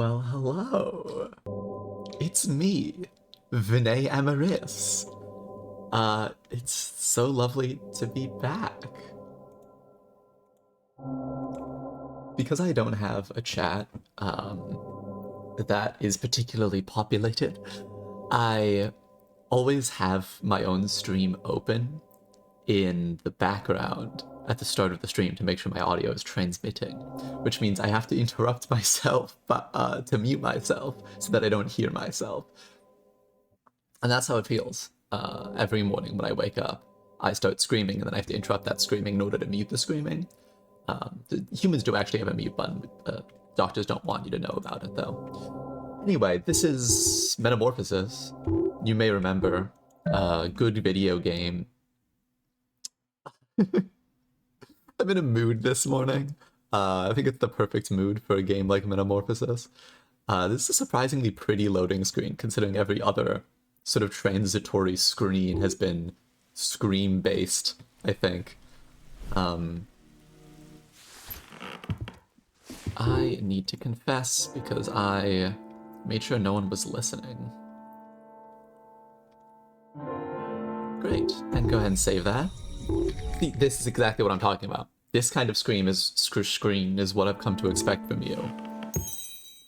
Well, hello. It's me, Vinay Amaris. It's so lovely to be back. Because I don't have a chat, that is particularly populated, I always have my own stream open in the background at the start of the stream to make sure my audio is transmitting, which means I have to interrupt myself to mute myself so that I don't hear myself. And that's how it feels. Every morning when I wake up, I start screaming and then I have to interrupt that screaming in order to mute the screaming. Humans do actually have a mute button. Doctors don't want you to know about it, though. Anyway, this is Metamorphosis. You may remember a good video game. I'm in a mood this morning. I think it's the perfect mood for a game like Metamorphosis. This is a surprisingly pretty loading screen, considering every other sort of transitory screen has been Scream-based, I think. I need to confess because I made sure no one was listening. Great, and go ahead and save that. See, this is exactly what I'm talking about. This kind of screen is what I've come to expect from you.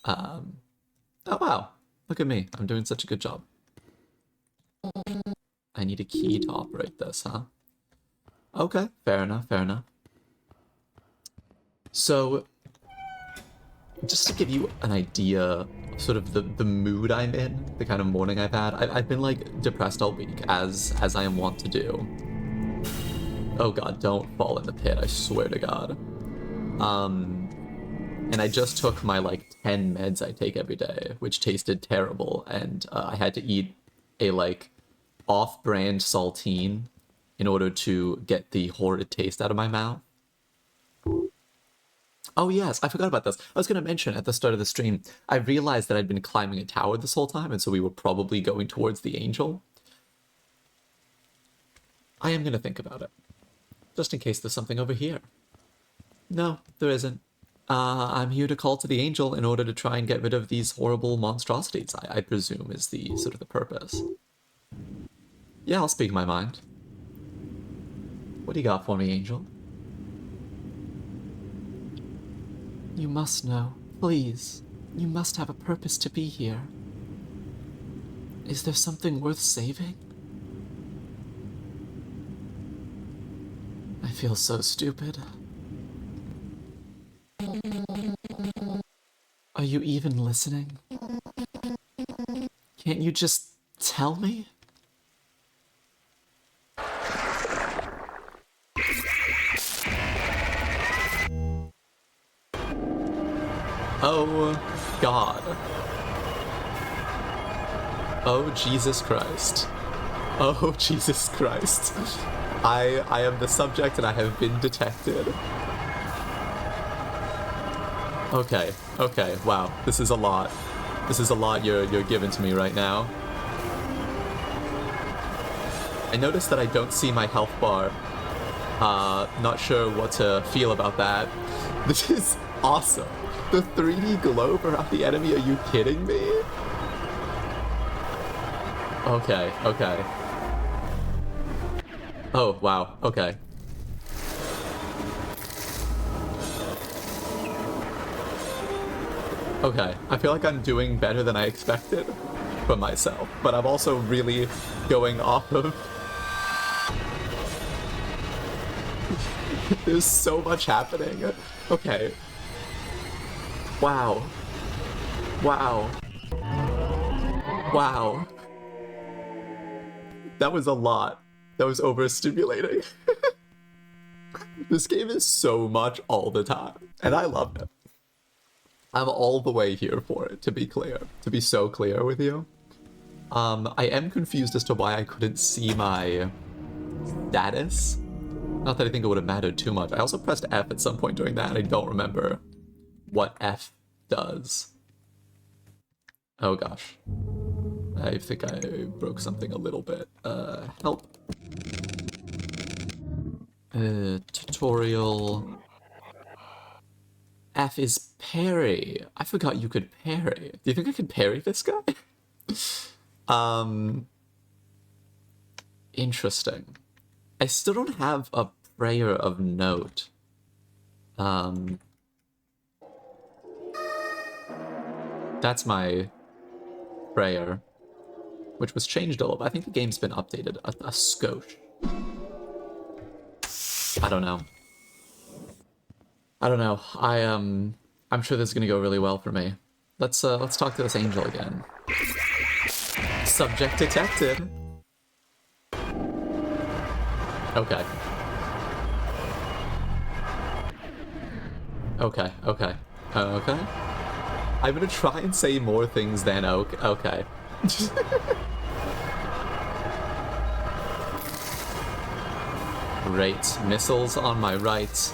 Oh wow, look at me, I'm doing such a good job. I need a key to operate this, huh? Okay, fair enough, fair enough. So, just to give you an idea of sort of the mood I'm in, the kind of morning I've had, I've been like depressed all week, as I am wont to do. Oh god, don't fall in the pit, I swear to god. And I just took my like 10 meds I take every day, which tasted terrible, and I had to eat a like off-brand saltine in order to get the horrid taste out of my mouth. Oh yes, I forgot about this. I was going to mention at the start of the stream, I realized that I'd been climbing a tower this whole time, and so we were probably going towards the angel. I am going to think about it, just in case there's something over here. No, there isn't. I'm here to call to the angel in order to try and get rid of these horrible monstrosities, I presume is the sort of the purpose. Yeah, I'll speak my mind. What do you got for me, angel? You must know. Please. You must have a purpose to be here. Is there something worth saving? I feel so stupid. Are you even listening? Can't you just tell me? Oh, God. Oh, Jesus Christ. Oh, Jesus Christ. I am the subject and I have been detected. Okay, wow. This is a lot. This is a lot you're giving to me right now. I noticed that I don't see my health bar. Not sure what to feel about that. This is awesome. The 3D globe around the enemy, are you kidding me? Okay. Oh, wow, okay. Okay, I feel like I'm doing better than I expected for myself, but I'm also really going off of... There's so much happening. Okay. Wow. That was a lot. That was overstimulating. This game is so much all the time, and I love it. I'm all the way here for it, to be clear. To be so clear with you. I am confused as to why I couldn't see my status. Not that I think it would have mattered too much. I also pressed F at some point during that, and I don't remember what F does. Oh gosh. I think I broke something a little bit. Help. Tutorial. F is parry. I forgot you could parry. Do you think I could parry this guy? Interesting. I still don't have a prayer of note. That's my prayer, which was changed a little bit. I think the game's been updated a skosh. I don't know. I'm sure this is gonna go really well for me. Let's talk to this angel again. Subject detected. Okay. Okay. Okay. I'm gonna try and say more things than okay. Great. Missiles on my right.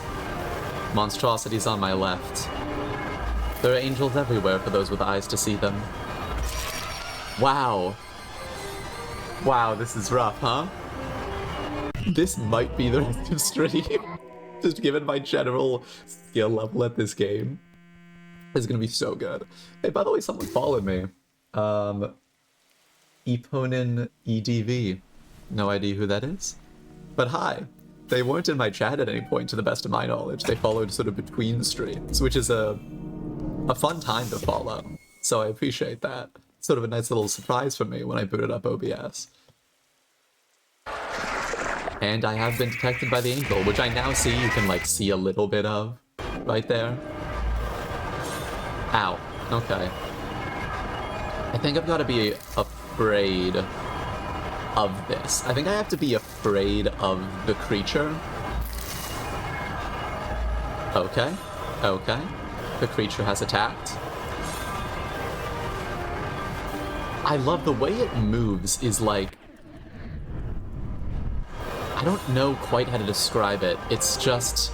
Monstrosities on my left. There are angels everywhere for those with eyes to see them. Wow. Wow, this is rough, huh? This might be the rest of stream. Just given my general skill level at this game. It's gonna be so good. Hey, by the way, someone followed me. Eponin EDV. No idea who that is. But hi. They weren't in my chat at any point, to the best of my knowledge. They followed sort of between streams, which is a fun time to follow. So I appreciate that. Sort of a nice little surprise for me when I booted up OBS. And I have been detected by the angel, which I now see you can, like, see a little bit of right there. Ow. Okay. I think I've got to be afraid of this. I think I have to be afraid of the creature. Okay. Okay. The creature has attacked. I love the way it moves is like... I don't know quite how to describe it. It's just...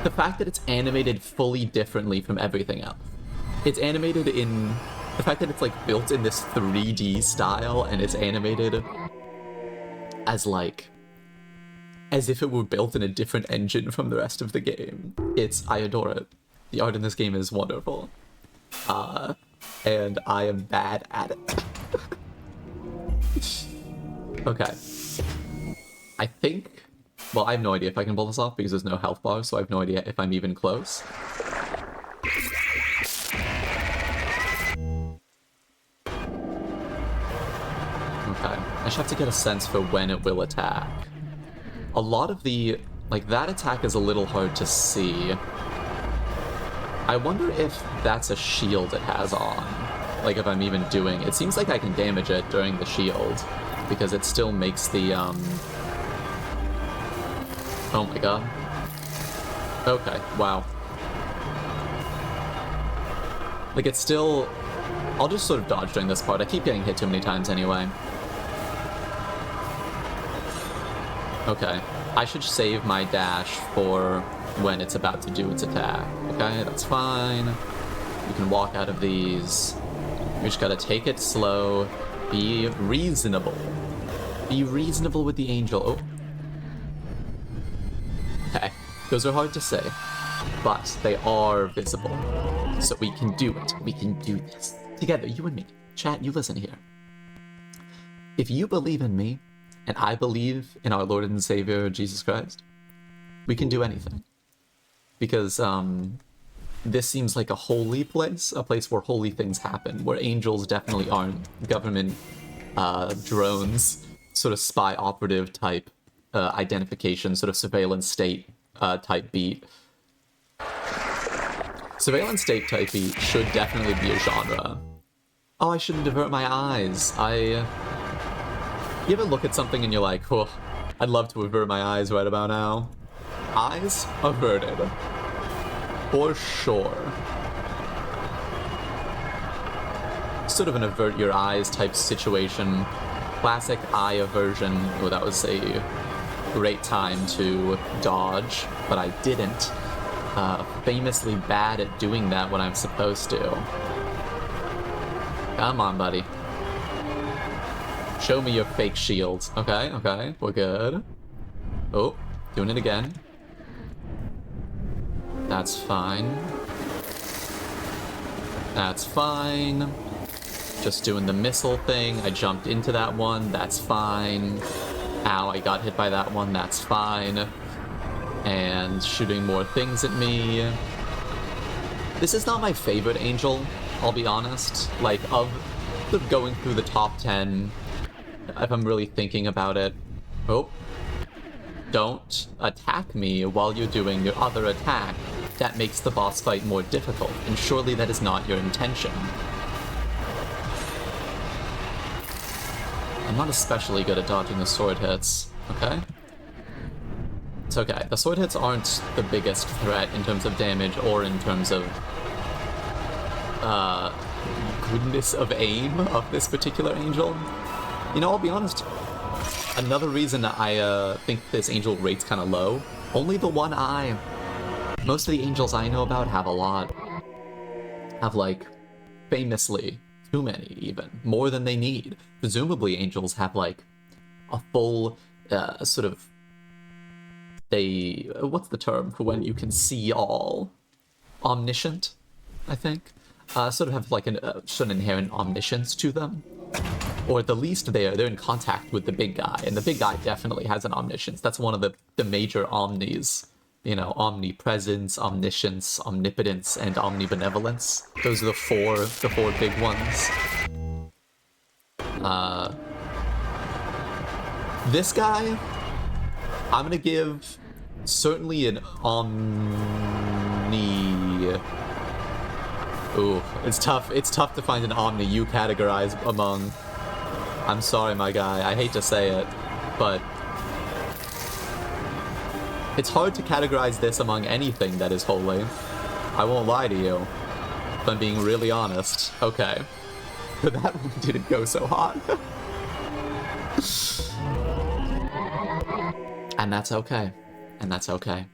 the fact that it's animated fully differently from everything else. It's animated in... the fact that it's like built in this 3D style and it's animated as like... as if it were built in a different engine from the rest of the game. I adore it. The art in this game is wonderful. And I am bad at it. Okay. I think... well, I have no idea if I can pull this off because there's no health bar, so I have no idea if I'm even close. Okay. I just have to get a sense for when it will attack. A lot of the... like, that attack is a little hard to see. I wonder if that's a shield it has on. Like, if I'm even doing... it seems like I can damage it during the shield, because it still makes the, oh my god. Okay, wow. Like, it's still... I'll just sort of dodge during this part. I keep getting hit too many times anyway. Okay. I should save my dash for when it's about to do its attack. Okay, that's fine. You can walk out of these. We just gotta take it slow. Be reasonable. Be reasonable with the angel. Oh. Okay. Those are hard to say, but they are visible. So we can do it. We can do this. Together, you and me. Chat, you listen here. If you believe in me, and I believe in our Lord and Savior, Jesus Christ, we can do anything. Because, this seems like a holy place, a place where holy things happen, where angels definitely aren't government, drones, sort of spy operative type, identification, sort of surveillance state, type beat. Surveillance state type beat should definitely be a genre. Oh, I shouldn't divert my eyes. You ever look at something and you're like, oh, I'd love to avert my eyes right about now. Eyes averted. For sure. Sort of an avert your eyes type situation. Classic eye aversion. Oh, that was a great time to dodge, but I didn't. Famously bad at doing that when I'm supposed to. Come on, buddy. Show me your fake shields. Okay, okay, we're good. Oh, doing it again. That's fine. That's fine. Just doing the missile thing. I jumped into that one. That's fine. Ow, I got hit by that one. That's fine. And shooting more things at me. This is not my favorite angel, I'll be honest. Like, of going through the top 10, if I'm really thinking about it. Oh. Don't attack me while you're doing your other attack. That makes the boss fight more difficult, and surely that is not your intention. I'm not especially good at dodging the sword hits, okay? It's okay. The sword hits aren't the biggest threat in terms of damage or in terms of goodness of aim of this particular angel. You know, I'll be honest, another reason I think this angel rate's kind of low, only the one eye. Most of the angels I know about have a lot. Have, like, famously too many, even. More than they need. Presumably angels have, like, a full, sort of... what's the term for when you can see all? Omniscient, I think. Sort of have, like, an inherent omniscience to them. Or at the least, they're in contact with the big guy, and the big guy definitely has an omniscience. That's one of the major omnis. You know, omnipresence, omniscience, omnipotence, and omnibenevolence. Those are the four big ones. This guy, I'm gonna give certainly an omni... Ooh, it's tough to find an omni you categorize among. I'm sorry, my guy, I hate to say it, but it's hard to categorize this among anything that is holy. I won't lie to you, if I'm being really honest. Okay. But that one didn't go so hot. And that's okay. And that's okay.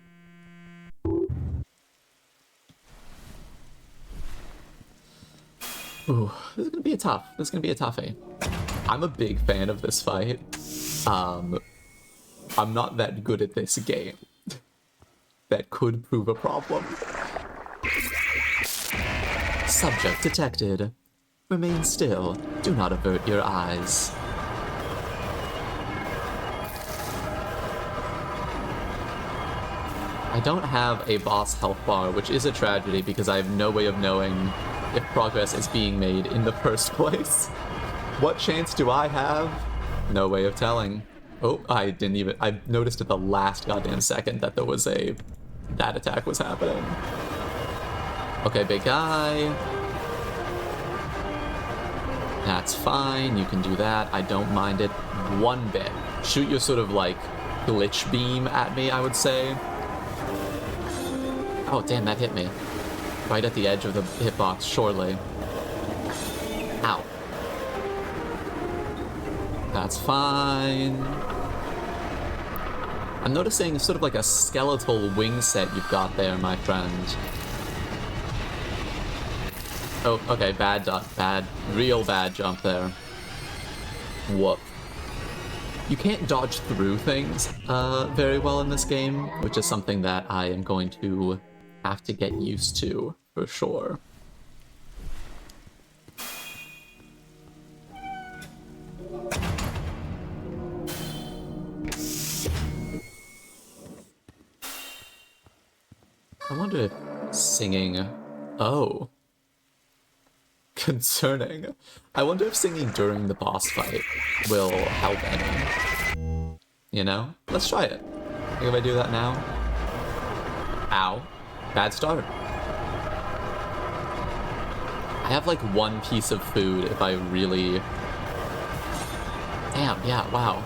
Ooh, this is gonna be a toughie. I'm a big fan of this fight. I'm not that good at this game. That could prove a problem. Subject detected. Remain still. Do not avert your eyes. I don't have a boss health bar, which is a tragedy because I have no way of knowing if progress is being made in the first place. What chance do I have? No way of telling. Oh, I noticed at the last goddamn second that that attack was happening. Okay, big guy. That's fine, you can do that. I don't mind it one bit. Shoot your sort of, like, glitch beam at me, I would say. Oh, damn, that hit me. Right at the edge of the hitbox, surely. Ow. That's fine. I'm noticing sort of like a skeletal wing set you've got there, my friend. Oh, okay, real bad jump there. Whoop. You can't dodge through things very well in this game, which is something that I am going to have to get used to, for sure. I wonder if singing... Oh. Concerning. I wonder if singing during the boss fight will help any. You know? Let's try it. I think if I do that now... Ow. Bad start. I have like one piece of food if I really... Damn, yeah, wow.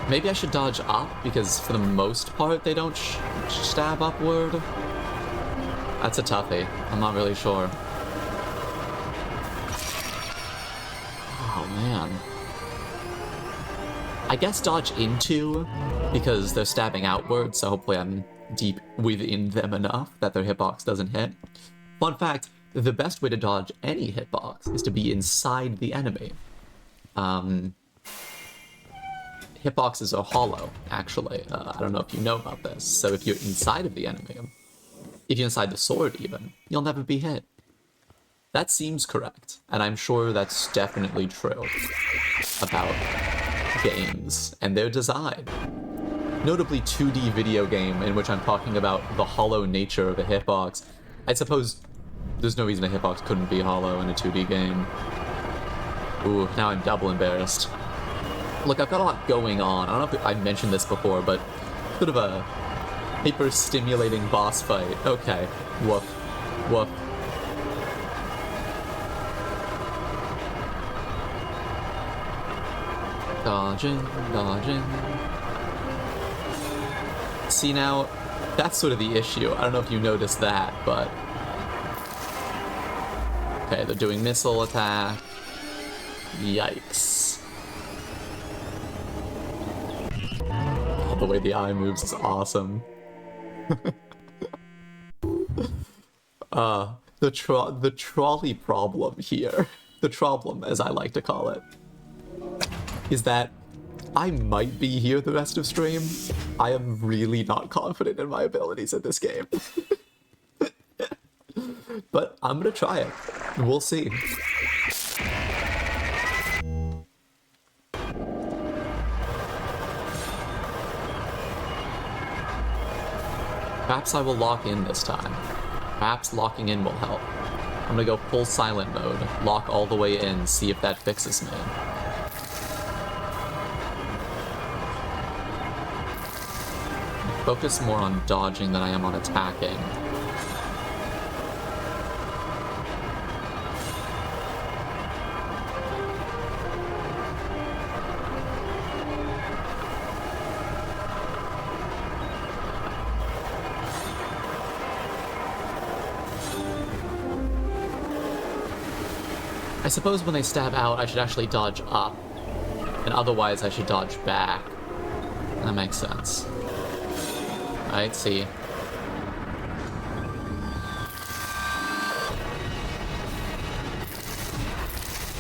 Maybe I should dodge up, because for the most part they don't stab upward. That's a toughie. I'm not really sure. Oh, man. I guess dodge into, because they're stabbing outward, so hopefully I'm deep within them enough that their hitbox doesn't hit. Fun fact, the best way to dodge any hitbox is to be inside the enemy. hitboxes are hollow, actually. I don't know if you know about this. So if you're inside of the enemy, if you're inside the sword even, you'll never be hit. That seems correct, and I'm sure that's definitely true about games and their design. Notably 2D video game in which I'm talking about the hollow nature of a hitbox. I suppose there's no reason a hitbox couldn't be hollow in a 2D game. Ooh, now I'm double embarrassed. Look, I've got a lot going on. I don't know if I mentioned this before, but sort of a hyper-stimulating boss fight. Okay, woof, woof. Dodging, dodging. See, now, that's sort of the issue. I don't know if you noticed that, but... Okay, they're doing missile attack. Yikes. Oh, the way the eye moves is awesome. The trolley problem here, the troblem as I like to call it, is that I might be here the rest of stream. I am really not confident in my abilities at this game. But I'm gonna try it. We'll see. Perhaps I will lock in this time. Perhaps locking in will help. I'm gonna go full silent mode, lock all the way in, see if that fixes me. Focus more on dodging than I am on attacking. I suppose when they stab out, I should actually dodge up, and otherwise I should dodge back. That makes sense. Alright, see.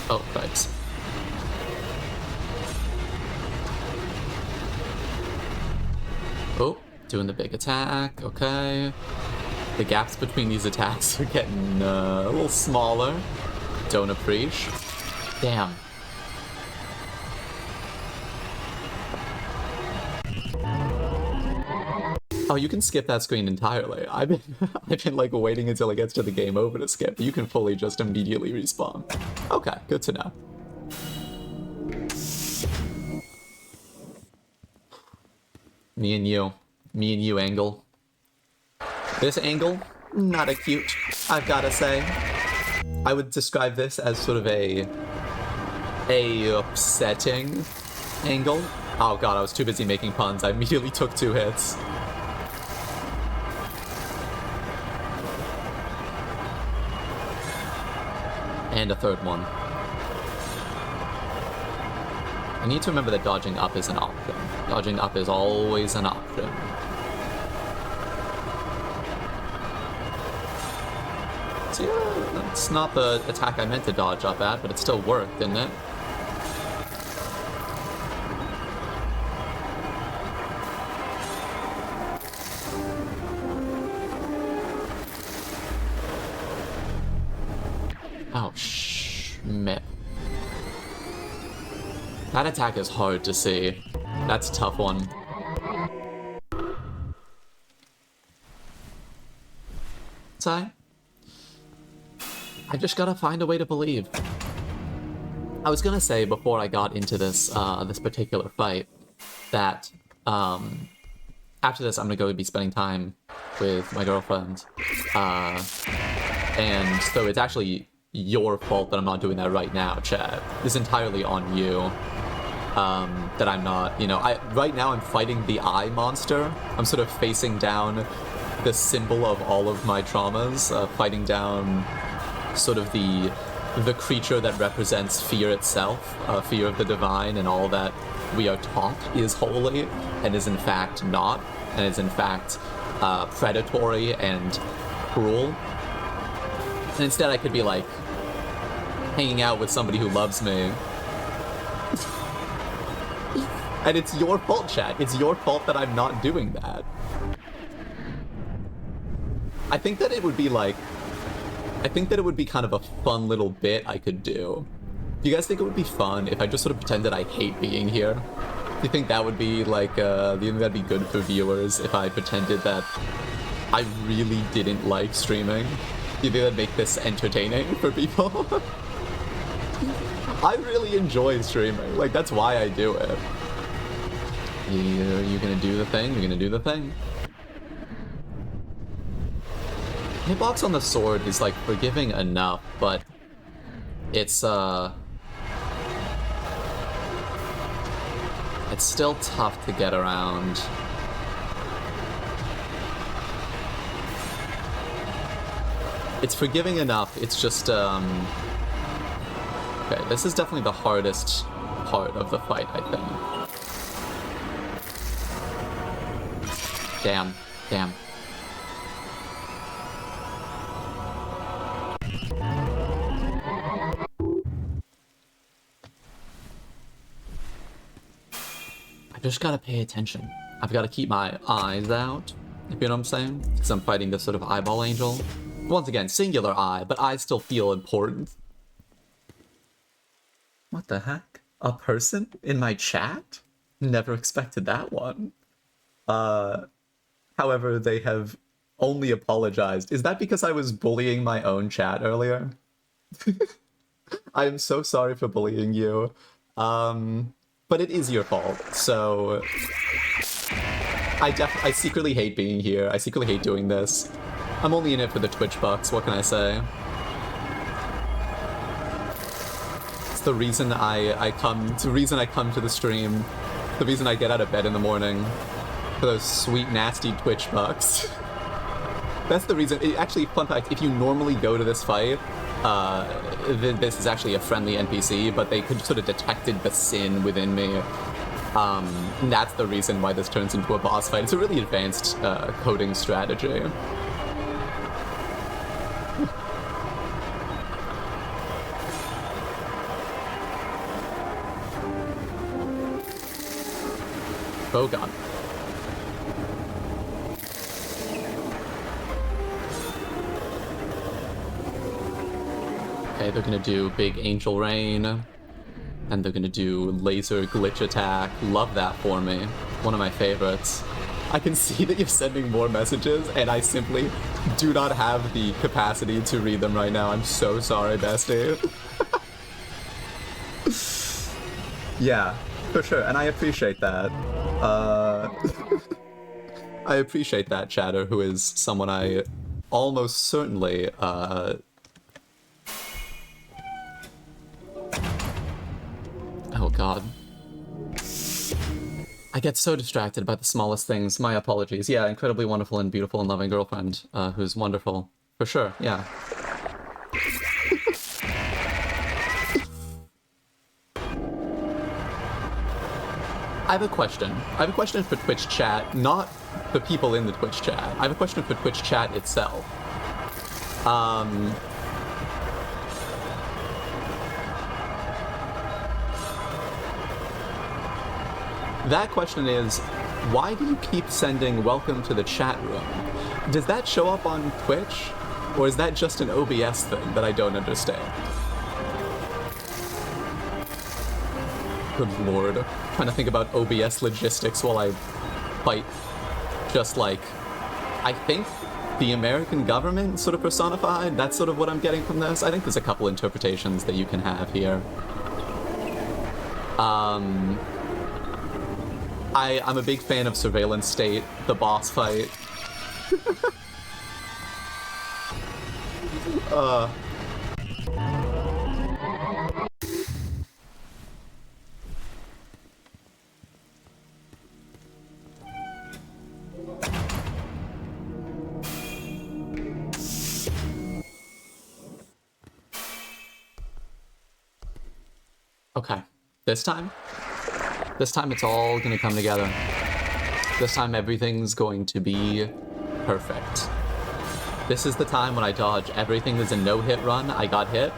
Oh, right. Oh, doing the big attack, okay. The gaps between these attacks are getting a little smaller. Don't appreciate. Damn. Oh, you can skip that screen entirely. I've been like waiting until it gets to the game over to skip. You can fully just immediately respawn. Okay, good to know. Me and you angle. This angle, not a cute, I've gotta say. I would describe this as sort of a upsetting angle. Oh god, I was too busy making puns. I immediately took 2 hits. And a 3rd one. I need to remember that dodging up is an option. Dodging up is always an option. So yeah, it's not the attack I meant to dodge up at, but it still worked, didn't it? Oh, schmit. That attack is hard to see. That's a tough one. I just gotta find a way to believe. I was gonna say before I got into this this particular fight that after this I'm gonna go be spending time with my girlfriend, and so it's actually your fault that I'm not doing that right now, chat. It's entirely on you. That I'm not, you know, right now I'm fighting the eye monster. I'm sort of facing down the symbol of all of my traumas, fighting down sort of the creature that represents fear itself, fear of the divine, and all that we are taught is holy, and is in fact not, and is in fact predatory and cruel. And instead I could be like hanging out with somebody who loves me. And it's your fault, chat. It's your fault that I'm not doing that. I think that it would be like... I think that it would be kind of a fun little bit I could do. Do you guys think it would be fun if I just sort of pretended I hate being here? Do you think that would be like, do you think that'd be good for viewers if I pretended that I really didn't like streaming? Do you think that'd make this entertaining for people? I really enjoy streaming. Like, that's why I do it. You're gonna do the thing? You're gonna do the thing? Hitbox on the sword is, like, forgiving enough, but it's still tough to get around. It's forgiving enough, it's just, okay, this is definitely the hardest part of the fight, I think. Damn. I just gotta pay attention. I've gotta keep my eyes out, if you know what I'm saying? Because I'm fighting this sort of eyeball angel. Once again, singular eye, but I still feel important. What the heck? A person in my chat? Never expected that one. However, they have only apologized. Is that because I was bullying my own chat earlier? I am so sorry for bullying you. But it is your fault, so... I secretly hate being here. I secretly hate doing this. I'm only in it for the Twitch bucks, what can I say? It's the reason I come to the stream. The reason I get out of bed in the morning. For those sweet, nasty Twitch bucks. That's the reason. Actually, fun fact, if you normally go to this fight, this is actually a friendly NPC, but they could sort of detected the sin within me. And that's the reason why this turns into a boss fight. It's a really advanced coding strategy. Oh god. Okay, they're gonna do big angel rain, and they're gonna do laser glitch attack. Love that for me. One of my favorites. I can see that you're sending more messages, and I simply do not have the capacity to read them right now. I'm so sorry, bestie. Yeah, for sure, and I appreciate that. I appreciate that, chatter, who is someone I almost certainly, oh god. I get so distracted by the smallest things. My apologies. Yeah, incredibly wonderful and beautiful and loving girlfriend, who's wonderful. For sure, yeah. I have a question. I have a question for Twitch chat, not the people in the Twitch chat. I have a question for Twitch chat itself. That question is, why do you keep sending welcome to the chat room? Does that show up on Twitch? Or is that just an OBS thing that I don't understand? Good lord. Trying to think about OBS logistics while I fight just like, I think the American government sort of personified. That's sort of what I'm getting from this. I think there's a couple interpretations that you can have here. I'm a big fan of Surveillance State, the boss fight. Okay, this time it's all gonna come together. This time everything's going to be perfect. This is the time when I dodge everything. There's a no-hit run. I got hit.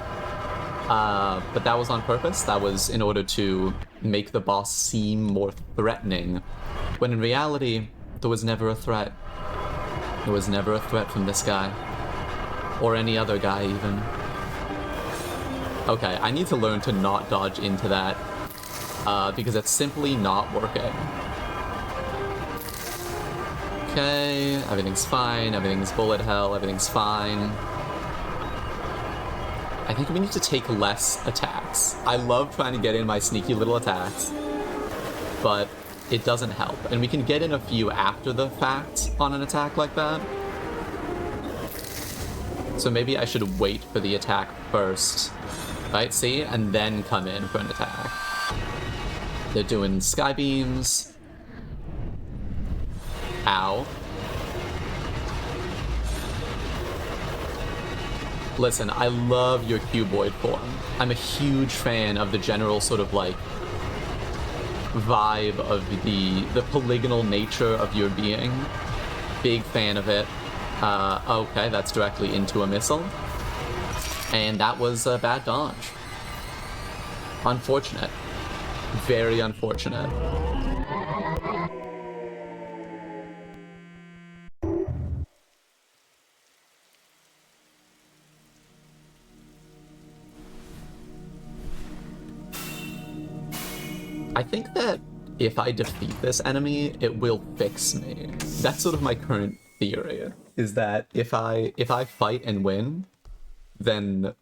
But that was on purpose. That was in order to make the boss seem more threatening, when in reality, there was never a threat. There was never a threat from this guy. Or any other guy, even. Okay, I need to learn to not dodge into that, because it's simply not working. Okay, everything's fine, everything's bullet hell, everything's fine. I think we need to take less attacks. I love trying to get in my sneaky little attacks, but it doesn't help. And we can get in a few after the fact on an attack like that. So maybe I should wait for the attack first, right? See? And then come in for an attack. They're doing sky beams. Ow. Listen, I love your cuboid form. I'm a huge fan of the general sort of like vibe of the polygonal nature of your being. Big fan of it. Okay, that's directly into a missile. And that was a bad dodge. Unfortunate. Very unfortunate. I think that if I defeat this enemy, it will fix me. That's sort of my current theory, is that if I fight and win, then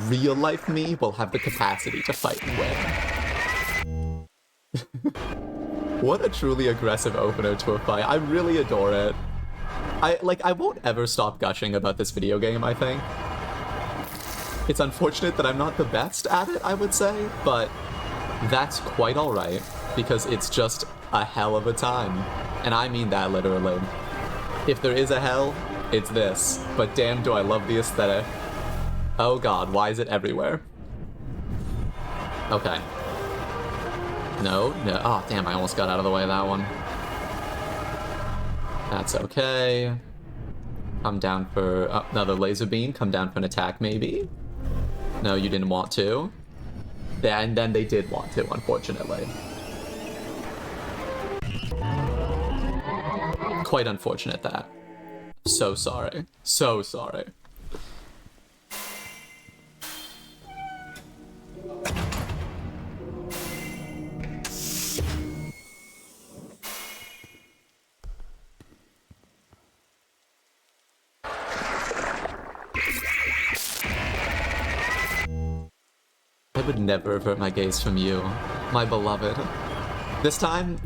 real life me will have the capacity to fight and win. What a truly aggressive opener to a fight. I really adore it. I won't ever stop gushing about this video game, I think. It's unfortunate that I'm not the best at it, I would say, but that's quite alright, because it's just a hell of a time. And I mean that literally. If there is a hell, it's this. But damn, do I love the aesthetic. Oh god, why is it everywhere? Okay. No. Oh, damn, I almost got out of the way of that one. That's okay. Come down for another laser beam. Come down for an attack, maybe? No, you didn't want to. And then they did want to, unfortunately. Quite unfortunate, that. So sorry. So sorry. I would never avert my gaze from you, my beloved. This time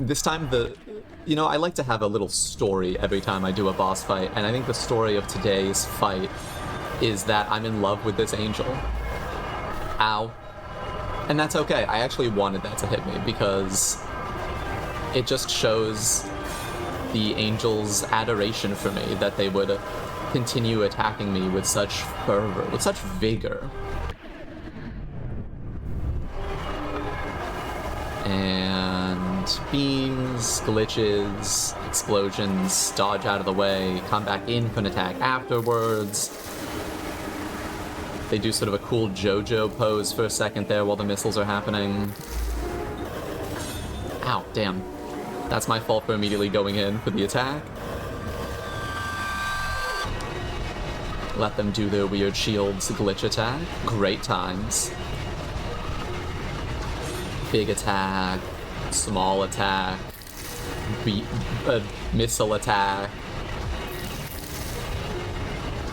you know, I like to have a little story every time I do a boss fight, and I think the story of today's fight is that I'm in love with this angel. Ow. And that's okay. I actually wanted that to hit me because it just shows the angel's adoration for me, that they would continue attacking me with such fervor, with such vigor. And beams, glitches, explosions, dodge out of the way, come back in for an attack afterwards. They do sort of a cool JoJo pose for a second there while the missiles are happening. Ow, damn. That's my fault for immediately going in for the attack. Let them do their weird shields glitch attack. Great times. Big attack, small attack, missile attack.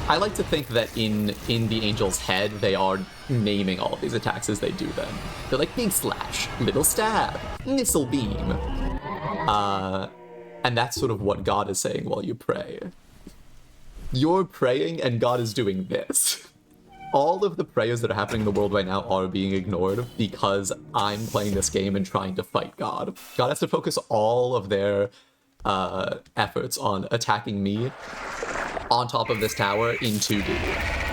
I like to think that in the angel's head, they are naming all of these attacks as they do them. They're like big slash, little stab, missile beam. And that's sort of what God is saying while you pray. You're praying and God is doing this. All of the prayers that are happening in the world right now are being ignored because I'm playing this game and trying to fight God. God has to focus all of their efforts on attacking me on top of this tower in 2D.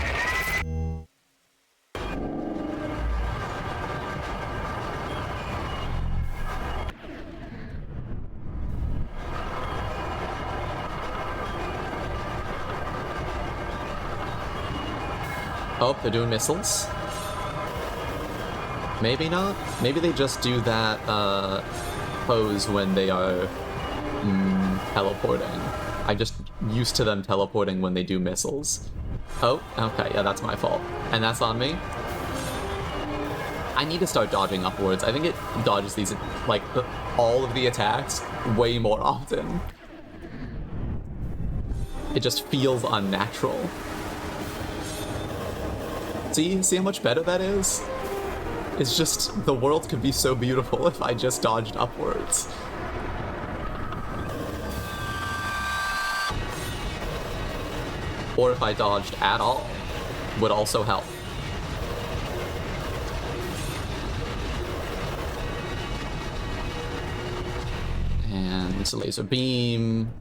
Oh, they're doing missiles. Maybe not. Maybe they just do that pose when they are teleporting. I'm just used to them teleporting when they do missiles. Oh, okay, yeah, that's my fault. And that's on me. I need to start dodging upwards. I think it dodges these, like, all of the attacks way more often. It just feels unnatural. See how much better that is? It's just, the world could be so beautiful if I just dodged upwards. Or if I dodged at all, would also help. And it's a laser beam.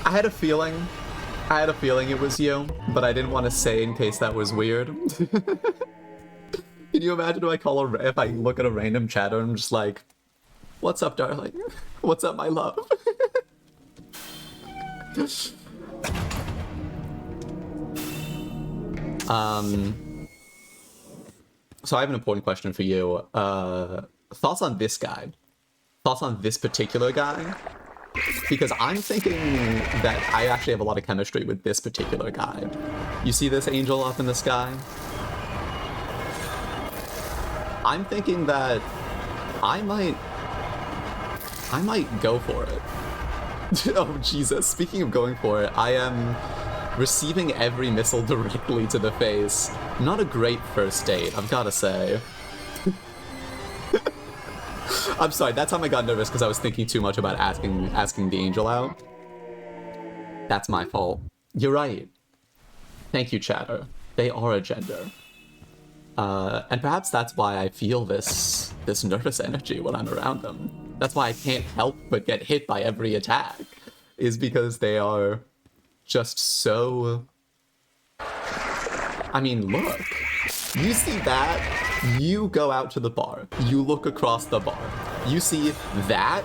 I had a feeling it was you, but I didn't want to say in case that was weird. Can you imagine if I look at a random chatter and I'm just like, "What's up, darling? What's up, my love?" So I have an important question for you. Thoughts on this guy? Thoughts on this particular guy? Because I'm thinking that I actually have a lot of chemistry with this particular guy. You see this angel up in the sky? I'm thinking that I might go for it. Oh, Jesus. Speaking of going for it, I am receiving every missile directly to the face. Not a great first date, I've gotta say. I'm sorry, that time I got nervous because I was thinking too much about asking the angel out. That's my fault. You're right. Thank you, chatter. They are a gender. And perhaps that's why I feel this nervous energy when I'm around them. That's why I can't help but get hit by every attack, is because they are just so... I mean, look. You see that? You go out to the bar. You look across the bar. You see that?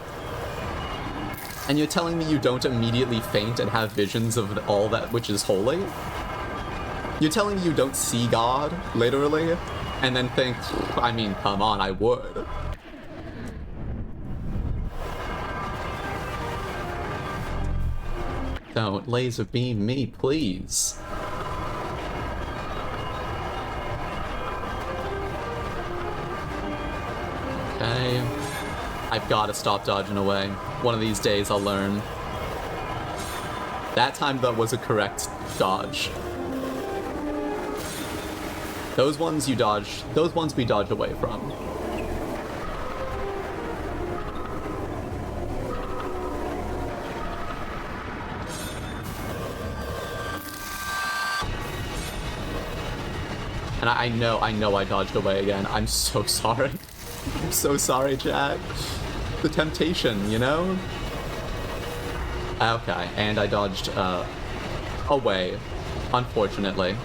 And you're telling me you don't immediately faint and have visions of all that which is holy? You're telling me you don't see God, literally, and then think, I mean, come on, I would. Don't laser beam me, please. Okay. I've got to stop dodging away. One of these days I'll learn. That time, that was a correct dodge. Those ones we dodge away from. And I know I dodged away again. I'm so sorry. I'm so sorry, Jack. The temptation, you know? Okay, and I dodged away, unfortunately.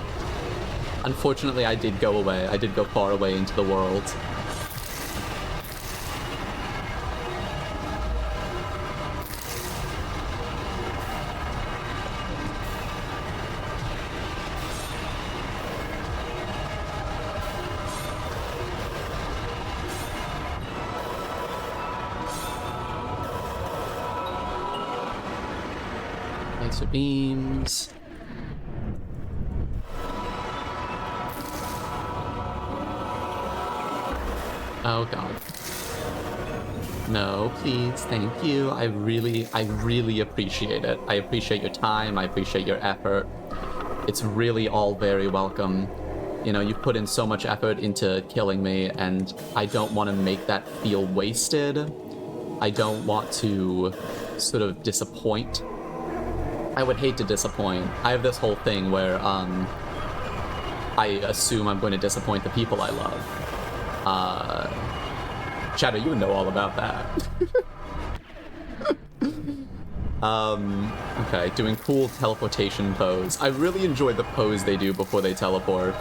Unfortunately, I did go away. I did go far away into the world. Laser beams. Oh god. No, please, thank you. I really appreciate it. I appreciate your time, I appreciate your effort. It's really all very welcome. You know, you put in so much effort into killing me, and I don't want to make that feel wasted. I don't want to sort of disappoint. I would hate to disappoint. I have this whole thing where, I assume I'm going to disappoint the people I love. Shadow, you know all about that. Okay, doing cool teleportation pose. I really enjoy the pose they do before they teleport.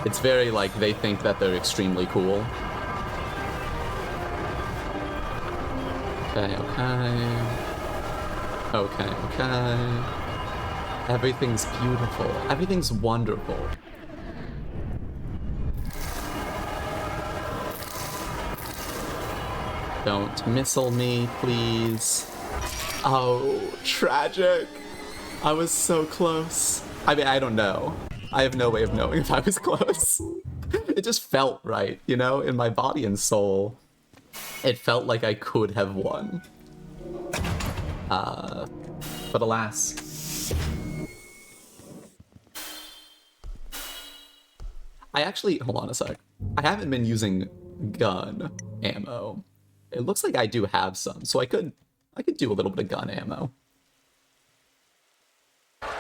It's very, like, they think that they're extremely cool. Okay, okay. Okay, okay. Everything's beautiful. Everything's wonderful. Don't missile me, please. Oh, tragic. I was so close. I mean, I don't know. I have no way of knowing if I was close. It just felt right, you know? In my body and soul, it felt like I could have won. But alas. I actually, hold on a sec. I haven't been using gun ammo. It looks like I do have some, so I could do a little bit of gun ammo.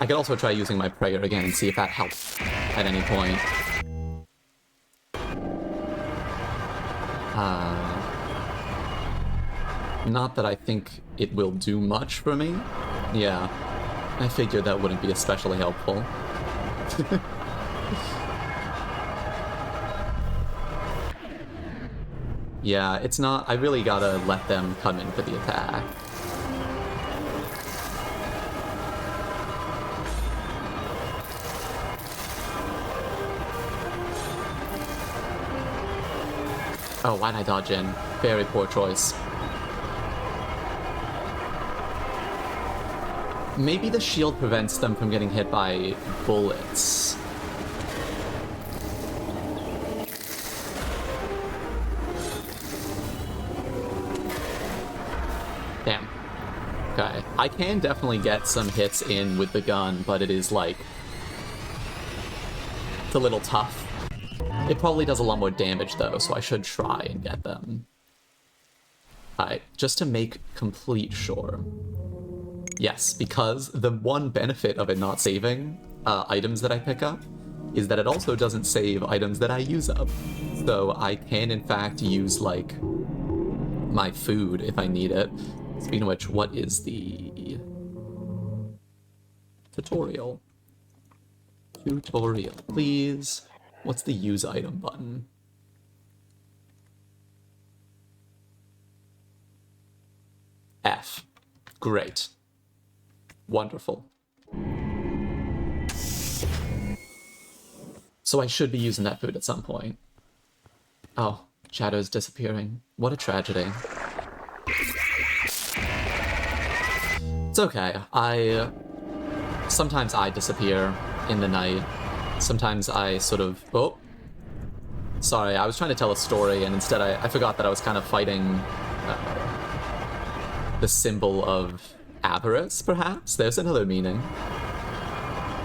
I could also try using my prayer again and see if that helps at any point. Not that I think it will do much for me. Yeah, I figured that wouldn't be especially helpful. Yeah, it's not. I really gotta let them come in for the attack. Oh, why'd I dodge in? Very poor choice. Maybe the shield prevents them from getting hit by bullets. Damn. Okay. I can definitely get some hits in with the gun, but it is like... it's a little tough. It probably does a lot more damage though, so I should try and get them. Alright, just to make complete sure. Yes, because the one benefit of it not saving items that I pick up is that it also doesn't save items that I use up. So I can in fact use like my food if I need it. Speaking of which, what is the tutorial? Tutorial, please. What's the use item button? F. Great. Wonderful. So I should be using that food at some point. Oh, Shadow's disappearing. What a tragedy. It's okay. Sometimes I disappear in the night. Sometimes I sort of... oh. Sorry, I was trying to tell a story, and instead I forgot that I was kind of fighting the symbol of avarice, perhaps? There's another meaning.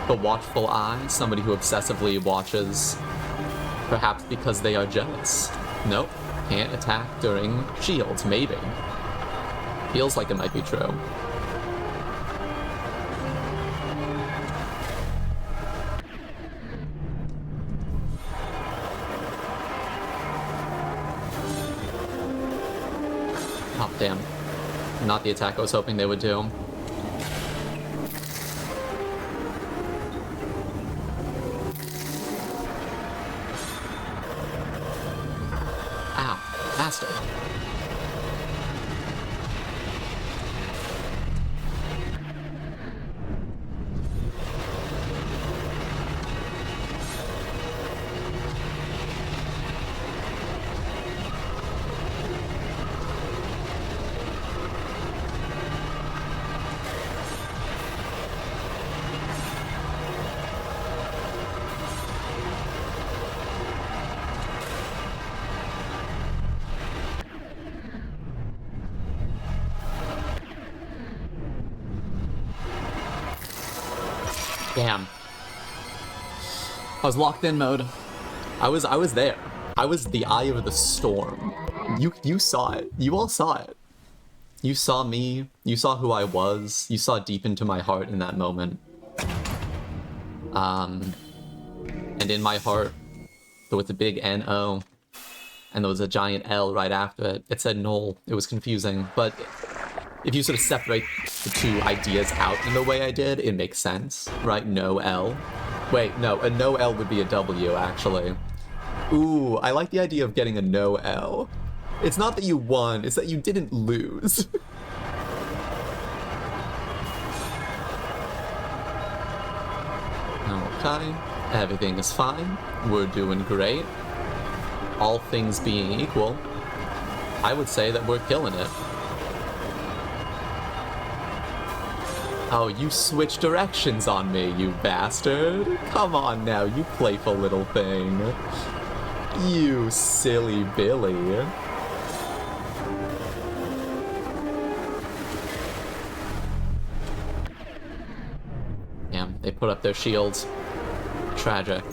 The watchful eye, somebody who obsessively watches, perhaps because they are jealous. Nope, can't attack during shields, maybe. Feels like it might be true. Oh, damn. Not the attack I was hoping they would do. Ow, bastard. Damn. I was locked in mode. I was there. I was the eye of the storm. You saw it. You all saw it. You saw me. You saw who I was. You saw deep into my heart in that moment. And in my heart, there was a big N-O, and there was a giant L right after it. It said Knoll. It was confusing, but if you sort of separate the two ideas out in the way I did, it makes sense, right? No L. Wait, no, a no L would be a W, actually. Ooh, I like the idea of getting a no L. It's not that you won, it's that you didn't lose. Okay, everything is fine. We're doing great. All things being equal. I would say that we're killing it. Oh, you switched directions on me, you bastard. Come on now, you playful little thing. You silly Billy. Damn, they put up their shields. Tragic.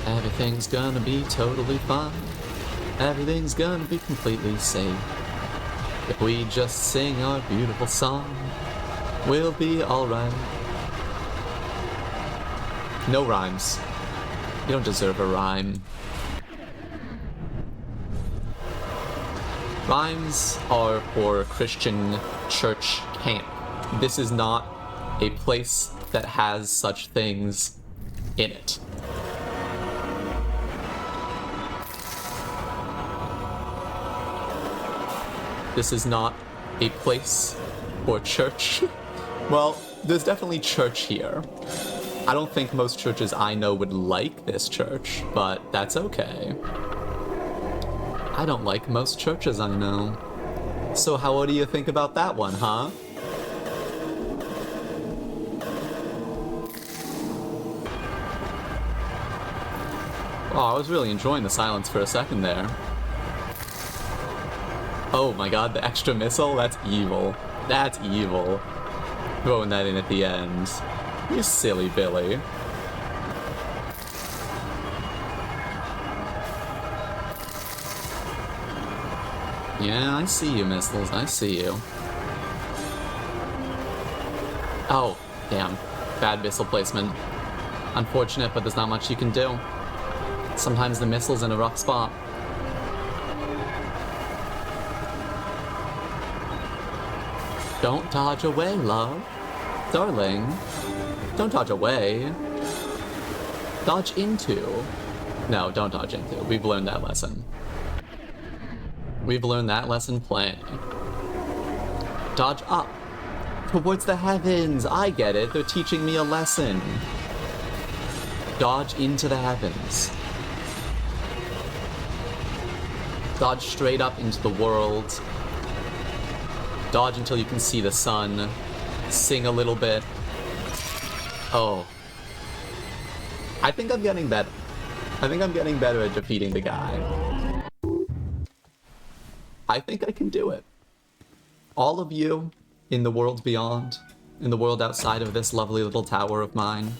Everything's gonna be totally fine. Everything's gonna be completely safe. If we just sing our beautiful song, we'll be alright. No rhymes. You don't deserve a rhyme. Rhymes are for Christian church camp. This is not a place that has such things in it. This is not a place for church. Well, there's definitely church here. I don't think most churches I know would like this church, but that's okay. I don't like most churches I know. So what do you think about that one, huh? Oh, I was really enjoying the silence for a second there. Oh my god, the extra missile? That's evil. That's evil. Throwing that in at the end. You silly Billy. Yeah, I see you, missiles. I see you. Oh, damn. Bad missile placement. Unfortunate, but there's not much you can do. Sometimes the missile's in a rough spot. Don't dodge away, love. Darling. Don't dodge away. Dodge into. No, don't dodge into. We've learned that lesson. We've learned that lesson plenty. Dodge up. Towards the heavens. I get it. They're teaching me a lesson. Dodge into the heavens. Dodge straight up into the world. Dodge until you can see the sun. Sing a little bit. Oh. I think I'm getting better. I think I'm getting better at defeating the guy. I think I can do it. All of you in the world beyond, in the world outside of this lovely little tower of mine,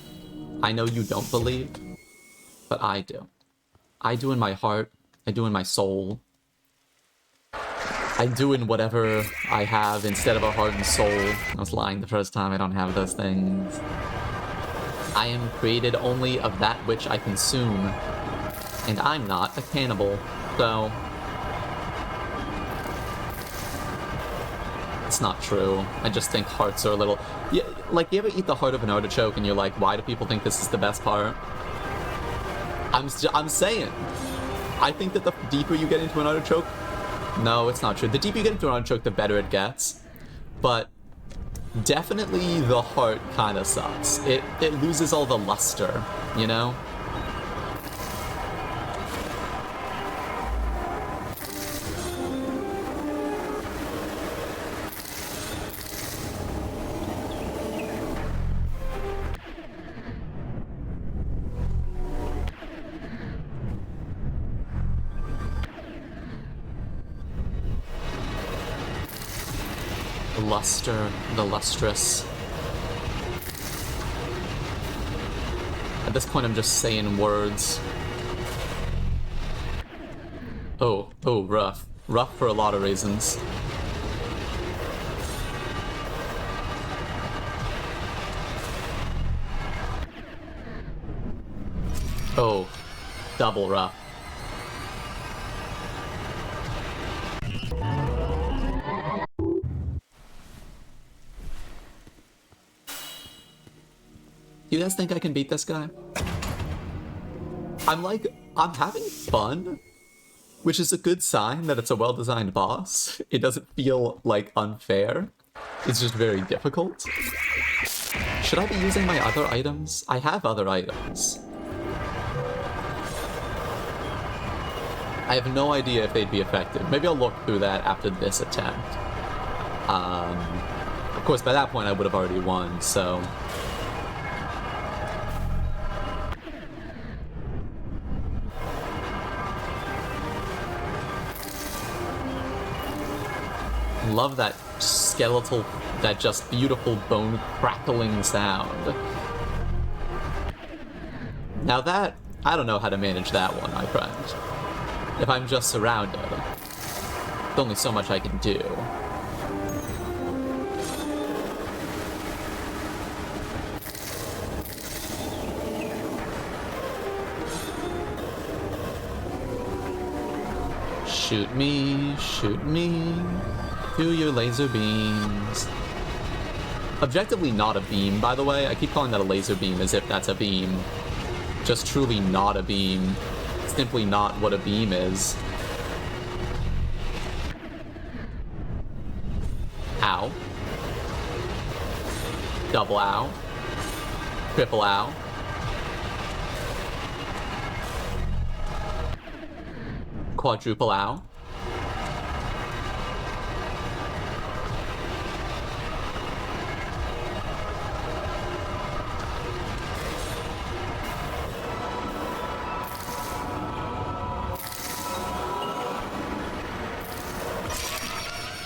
I know you don't believe, but I do. I do in my heart. I do in my soul. I do in whatever I have instead of a heart and soul. I was lying the first time, I don't have those things. I am created only of that which I consume. And I'm not a cannibal, so... It's not true. I just think hearts are a little... Yeah, like, you ever eat the heart of an artichoke and you're like, why do people think this is the best part? I'm saying. I think that the deeper you get into an artichoke... No, it's not true. The deeper you get into an artichoke, the better it gets. But definitely the heart kind of sucks. It loses all the luster, you know? Luster, the lustrous. At this point, I'm just saying words. Oh, rough. Rough for a lot of reasons. Oh, double rough. You guys think I can beat this guy? I'm having fun, which is a good sign that it's a well-designed boss. It doesn't feel, like, unfair. It's just very difficult. Should I be using my other items? I have other items. I have no idea if they'd be effective. Maybe I'll look through that after this attempt. Of course, by that point I would have already won, so... Love that skeletal, that just beautiful bone crackling sound. Now that, I don't know how to manage that one, my friend. If I'm just surrounded, there's only so much I can do. Shoot me, through your laser beams. Objectively not a beam, by the way. I keep calling that a laser beam as if that's a beam. Just truly not a beam. Simply not what a beam is. Ow. Double ow. Triple ow. Quadruple ow.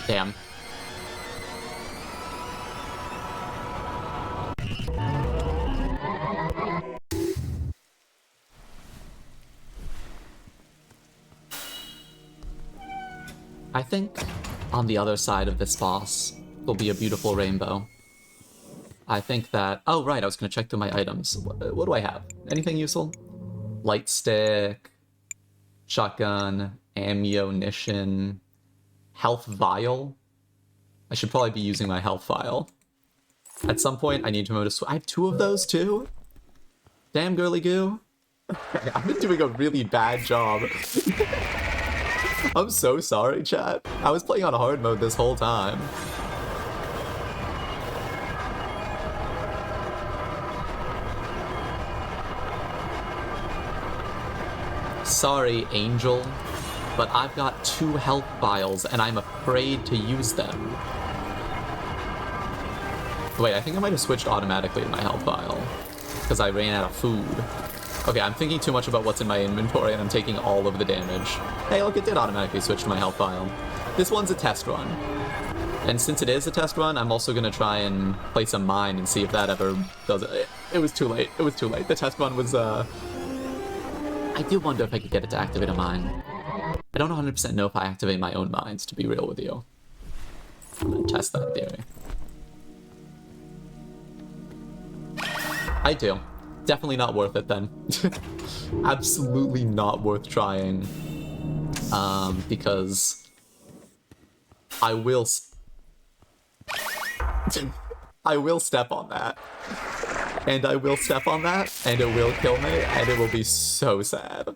Damn. I think on the other side of this boss will be a beautiful rainbow. I think that... Oh, right, I was going to check through my items. What do I have? Anything useful? Light stick, shotgun, ammunition, health vial. I should probably be using my health vial. At some point, I need to notice... I have 2 of those, too? Damn, girly goo. I've been doing a really bad job. I'm so sorry, chat. I was playing on hard mode this whole time. Sorry, Angel, but I've got 2 health vials and I'm afraid to use them. Wait, I think I might have switched automatically to my health vial because I ran out of food. Okay, I'm thinking too much about what's in my inventory and I'm taking all of the damage. Hey, look, it did automatically switch to my health vial. This one's a test run. And since it is a test run, I'm also going to try and place a mine and see if that ever does it. It was too late. It was too late. The test run was, I do wonder if I could get it to activate a mine. I don't 100% know if I activate my own mines, to be real with you. I'm going to test that theory. I do. Definitely not worth it then. Absolutely not worth trying. Because I will I will step on that. And I will step on that, and it will kill me, and it will be so sad.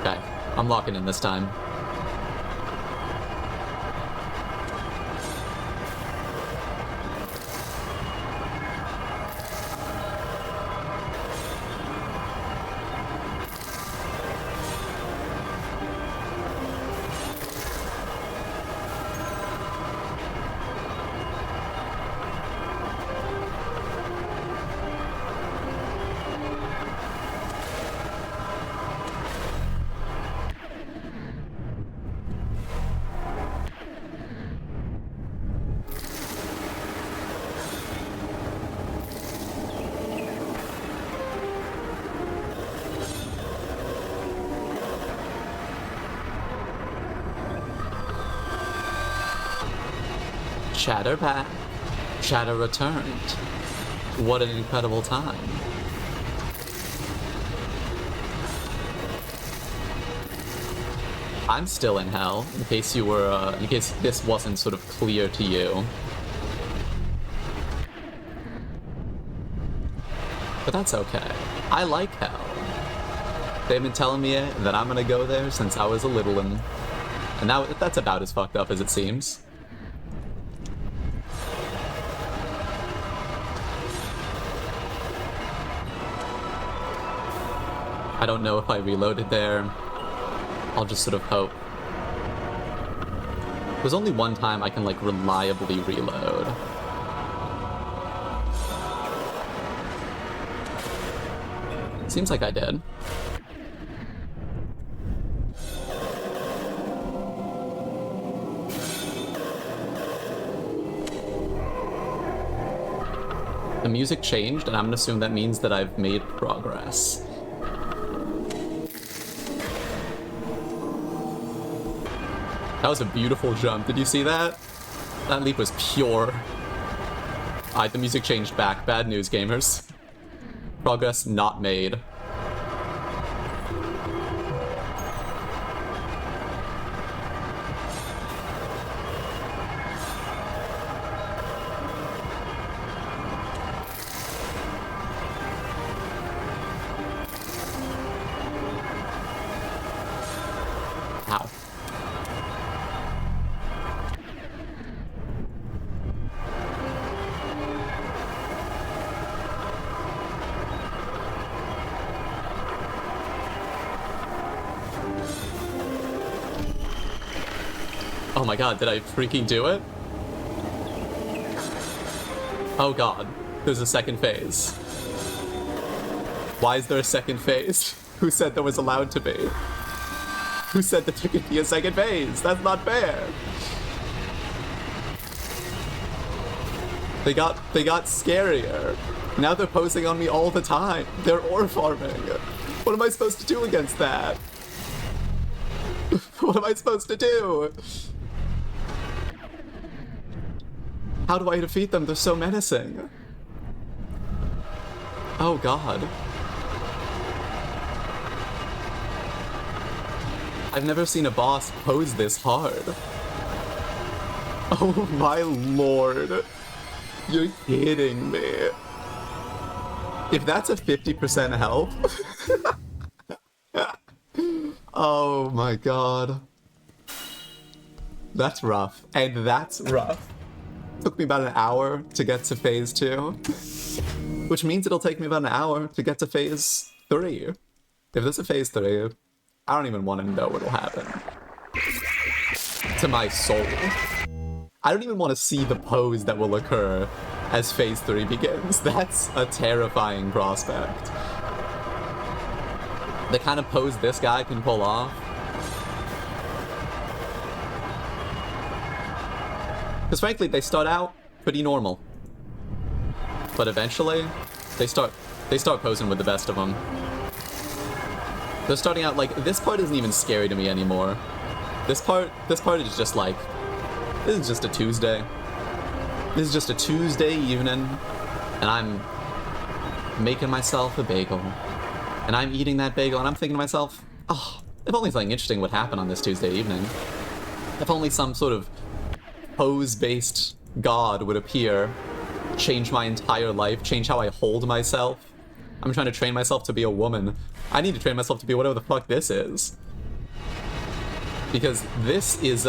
Okay, I'm locking in this time. Chatter back. Chatter returned. What an incredible time. I'm still in hell, in case you were, in case this wasn't sort of clear to you. But that's okay. I like hell. They've been telling me that I'm gonna go there since I was a littlin'. And now that's about as fucked up as it seems. I don't know if I reloaded there. I'll just sort of hope. There's only one time I can, like, reliably reload. Seems like I did. The music changed, and I'm gonna assume that means that I've made progress. That was a beautiful jump. Did you see that? That leap was pure. Alright, the music changed back. Bad news, gamers. Progress not made. Ow. Oh my god, did I freaking do it? Oh god, there's a second phase. Why is there a second phase? Who said there was allowed to be? Who said that there could be a second phase? That's not fair. They got scarier. Now they're posing on me all the time. They're ore farming. What am I supposed to do against that? What am I supposed to do? How do I defeat them? They're so menacing. Oh god. I've never seen a boss pose this hard. Oh my lord. You're kidding me. If that's a 50% health... Oh my god. That's rough. And that's rough. Took me about an hour to get to phase 2. Which means it'll take me about an hour to get to phase 3. If there's a phase 3, I don't even want to know what'll happen. To my soul. I don't even want to see the pose that will occur as phase 3 begins. That's a terrifying prospect. The kind of pose this guy can pull off. Because frankly, they start out pretty normal. But eventually, they start posing with the best of them. They're starting out like, this part isn't even scary to me anymore. This part is just like, this is just a Tuesday. This is just a Tuesday evening, and I'm making myself a bagel. And I'm eating that bagel, and I'm thinking to myself, oh, if only something interesting would happen on this Tuesday evening. If only some sort of pose-based god would appear, change my entire life, change how I hold myself. I'm trying to train myself to be a woman. I need to train myself to be whatever the fuck this is. Because this is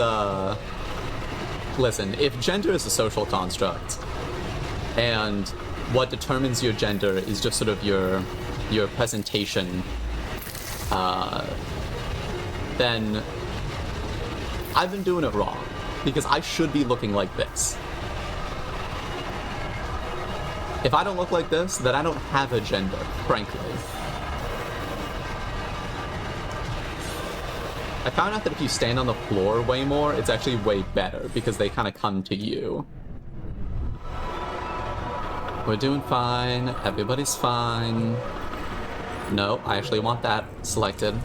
listen, if gender is a social construct, and what determines your gender is just sort of your presentation, then I've been doing it wrong. Because I should be looking like this. If I don't look like this, then I don't have a gender, frankly. I found out that if you stand on the floor way more, it's actually way better, because they kind of come to you. We're doing fine. Everybody's fine. No, I actually want that selected.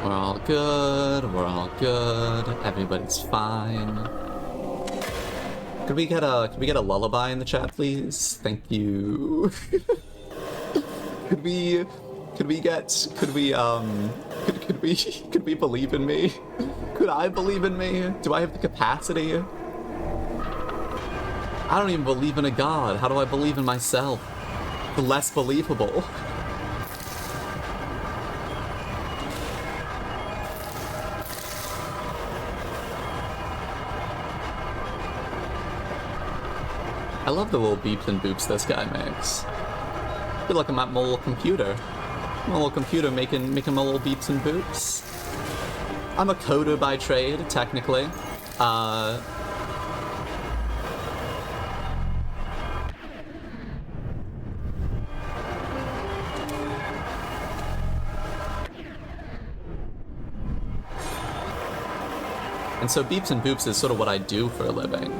We're all good, we're all good, everybody's fine. Could we get a lullaby in the chat, please? Thank you. Could we believe in me? Could I believe in me? Do I have the capacity? I don't even believe in a god. How do I believe in myself? The less believable. I love the little beeps and boops this guy makes. I feel like I'm at my little computer. My little computer making my little beeps and boops. I'm a coder by trade, technically. And so beeps and boops is sort of what I do for a living.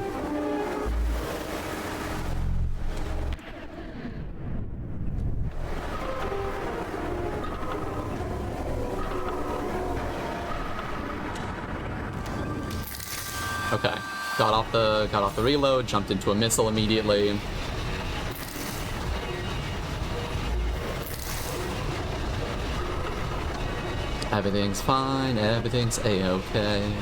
Okay, got off the reload, jumped into a missile immediately. Everything's fine, everything's a-okay.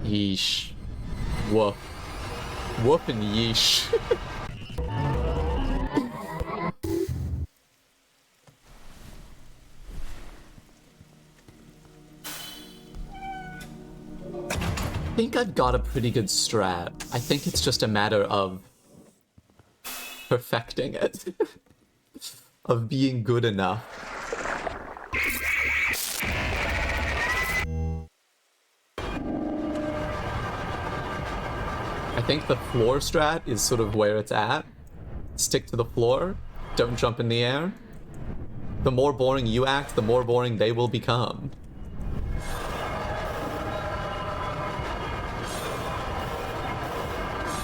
Yeesh. Woof. Woof and yeesh. I think I've got a pretty good strat. I think it's just a matter of perfecting it. Of being good enough. I think the floor strat is sort of where it's at. Stick to the floor, don't jump in the air. The more boring you act, the more boring they will become.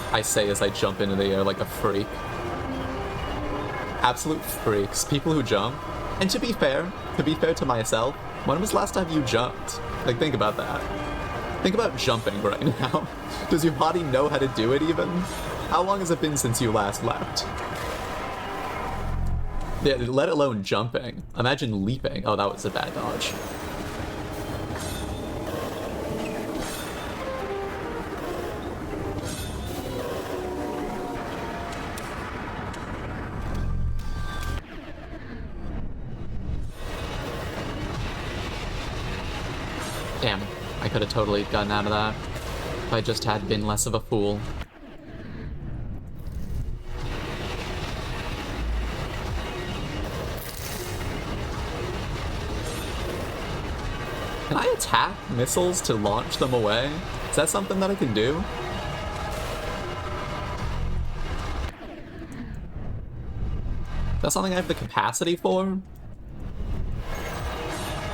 I say as I jump into the air like a freak. Absolute freaks. People who jump. And to be fair to myself, when was the last time you jumped? Like, think about that. Think about jumping right now. Does your body know how to do it even? How long has it been since you last leapt? Yeah, let alone jumping. Imagine leaping. Oh, that was a bad dodge. Damn, I could have totally gotten out of that if I just had been less of a fool. Can I attack missiles to launch them away? Is that something that I can do? That's something I have the capacity for?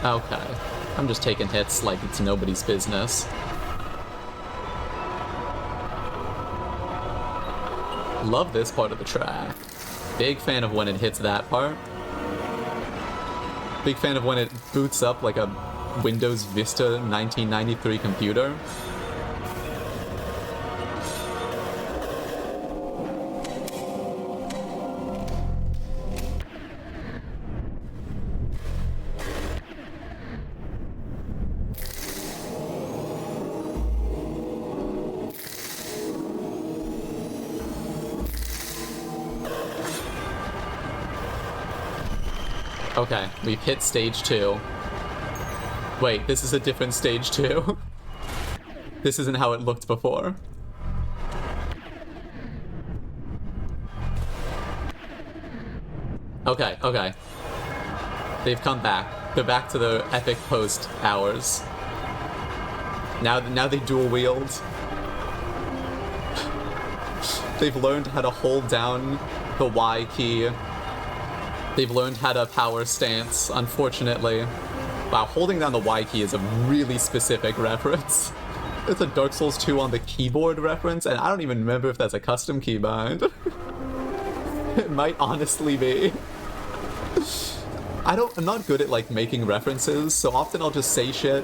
Okay. I'm just taking hits like it's nobody's business. Love this part of the track. Big fan of when it hits that part. Big fan of when it boots up like a Windows Vista 1993 computer. Okay, we've hit stage 2. Wait, this is a different stage 2. This isn't how it looked before. Okay, okay. They've come back. They're back to the epic post hours. Now they dual wield. They've learned how to hold down the Y key. They've learned how to power stance, unfortunately. Wow, holding down the Y key is a really specific reference. It's a Dark Souls 2 on the keyboard reference, and I don't even remember if that's a custom keybind. It might honestly be. I'm not good at, like, making references, so often I'll just say shit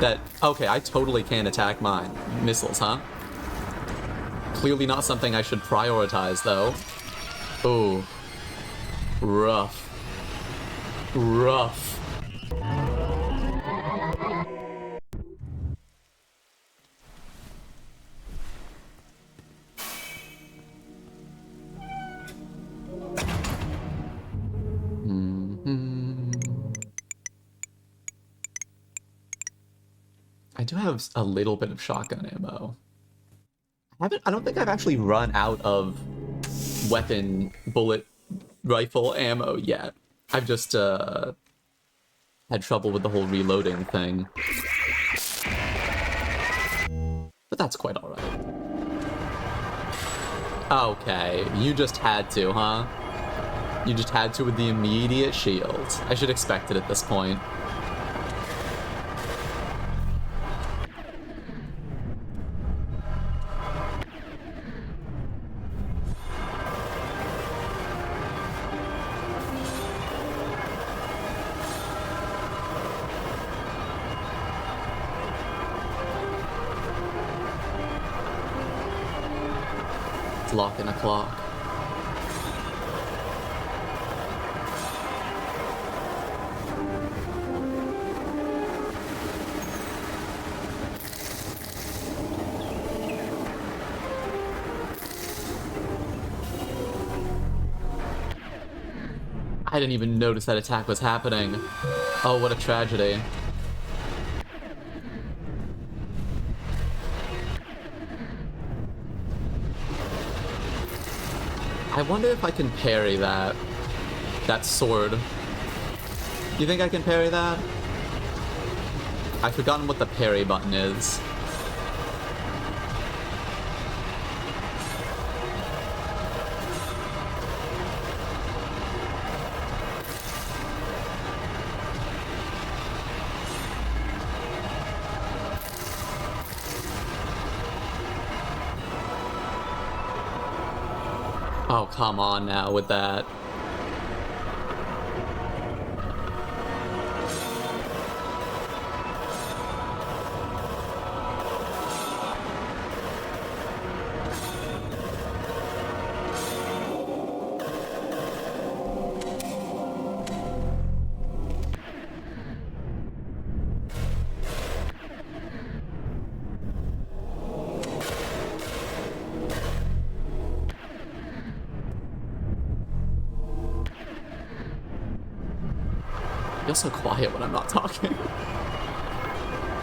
that, okay, I totally can attack mine. Missiles, huh? Clearly not something I should prioritize, though. Ooh. Rough. Rough. I do have a little bit of shotgun ammo. I don't think I've actually run out of weapon bullet rifle ammo yet. I've just had trouble with the whole reloading thing. But that's quite alright. Okay, you just had to, huh? You just had to with the immediate shield. I should expect it at this point. Locking a clock. I didn't even notice that attack was happening. Oh, what a tragedy. I wonder if I can parry that sword. You think I can parry that? I've forgotten what the parry button is. Oh, come on now with that. You're so quiet when I'm not talking.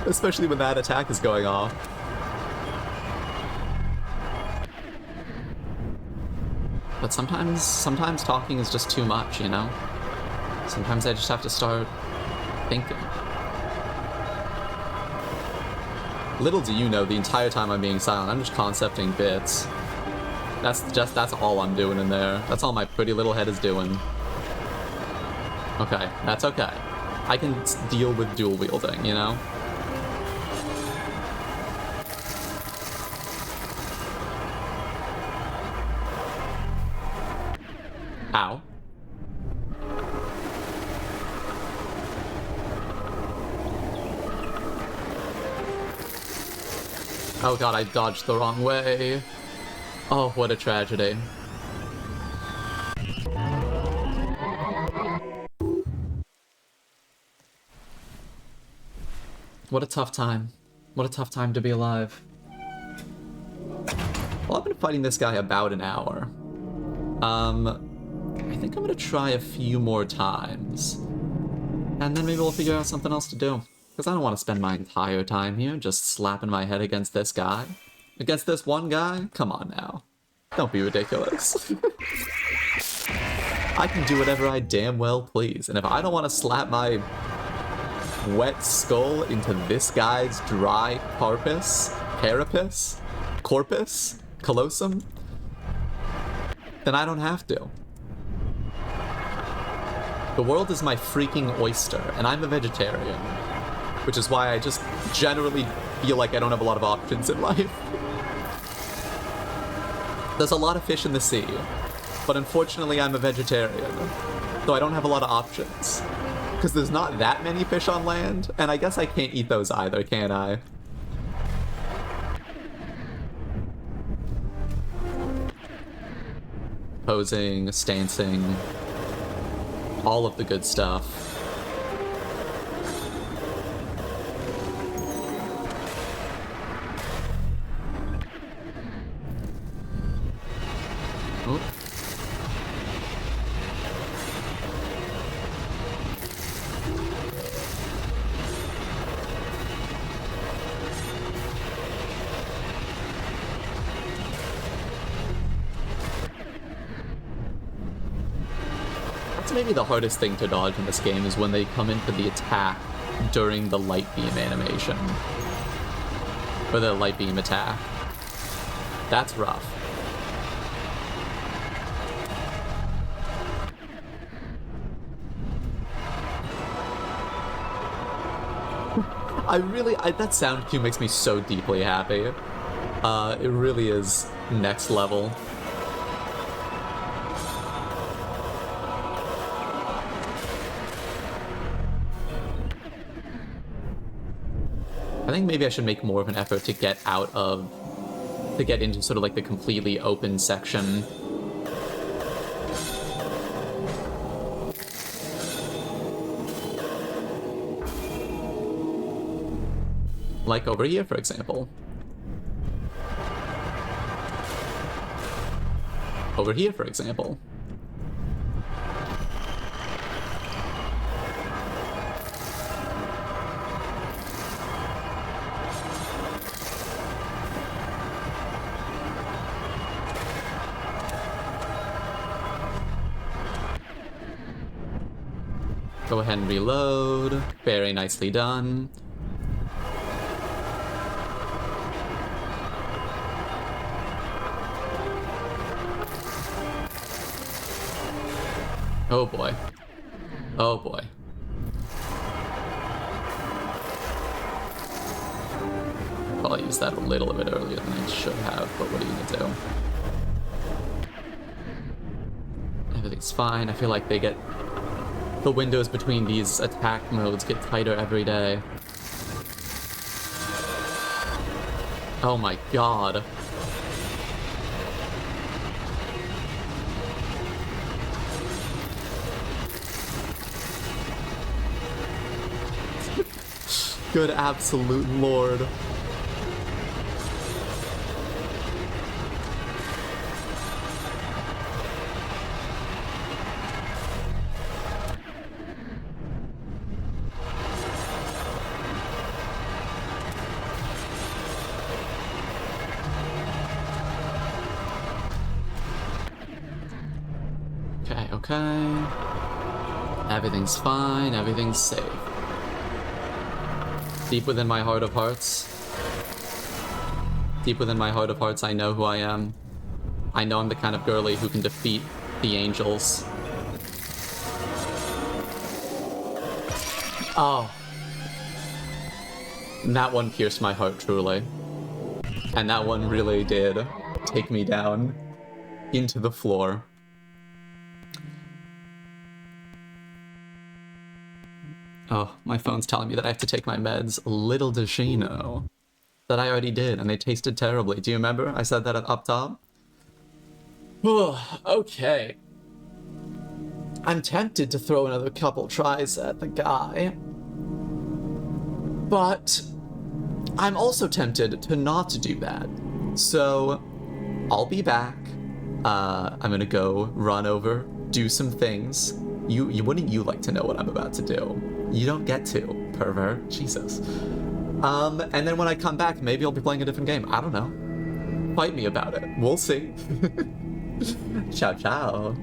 Especially when that attack is going off. But sometimes talking is just too much, you know? Sometimes I just have to start thinking. Little do you know, the entire time I'm being silent, I'm just concepting bits. That's all I'm doing in there. That's all my pretty little head is doing. Okay, that's okay. I can deal with dual wielding, you know? Ow. Oh god, I dodged the wrong way. Oh, what a tragedy. What a tough time. What a tough time to be alive. Well, I've been fighting this guy about an hour. I think I'm gonna try a few more times. And then maybe we'll figure out something else to do. Because I don't want to spend my entire time here just slapping my head against this guy. Against this one guy? Come on now. Don't be ridiculous. I can do whatever I damn well please. And if I don't want to slap my wet skull into this guy's dry carapace, callosum, then I don't have to. The world is my freaking oyster, and I'm a vegetarian, which is why I just generally feel like I don't have a lot of options in life. There's a lot of fish in the sea, but unfortunately I'm a vegetarian, so I don't have a lot of options. Because there's not that many fish on land, and I guess I can't eat those either, can I? posing, stancing, all of the good stuff. Oh. That's maybe the hardest thing to dodge in this game, is when they come in for the attack during the light beam animation. Or the light beam attack. That's rough. That sound cue makes me so deeply happy. It really is next level. I think maybe I should make more of an effort to get into sort of like the completely open section. Like over here, for example. Over here, for example. Go ahead and reload. Very nicely done. Oh boy. Oh boy. Probably used that a little bit earlier than I should have, but what are you gonna do? Everything's fine. I feel like the windows between these attack modes get tighter every day. Oh my god. Good absolute lord. Okay. Everything's fine, everything's safe. Deep within my heart of hearts. Deep within my heart of hearts, I know who I am. I know I'm the kind of girly who can defeat the angels. Oh. That one pierced my heart, truly. And that one really did take me down into the floor. Oh, my phone's telling me that I have to take my meds. Little does she know that I already did, and they tasted terribly. Do you remember? I said that up top? Okay. I'm tempted to throw another couple tries at the guy. But I'm also tempted to not do that. So I'll be back. I'm gonna go run over, do some things. Wouldn't you like to know what I'm about to do? You don't get to, pervert. Jesus. And then when I come back, maybe I'll be playing a different game. I don't know. Fight me about it. We'll see. Ciao, ciao.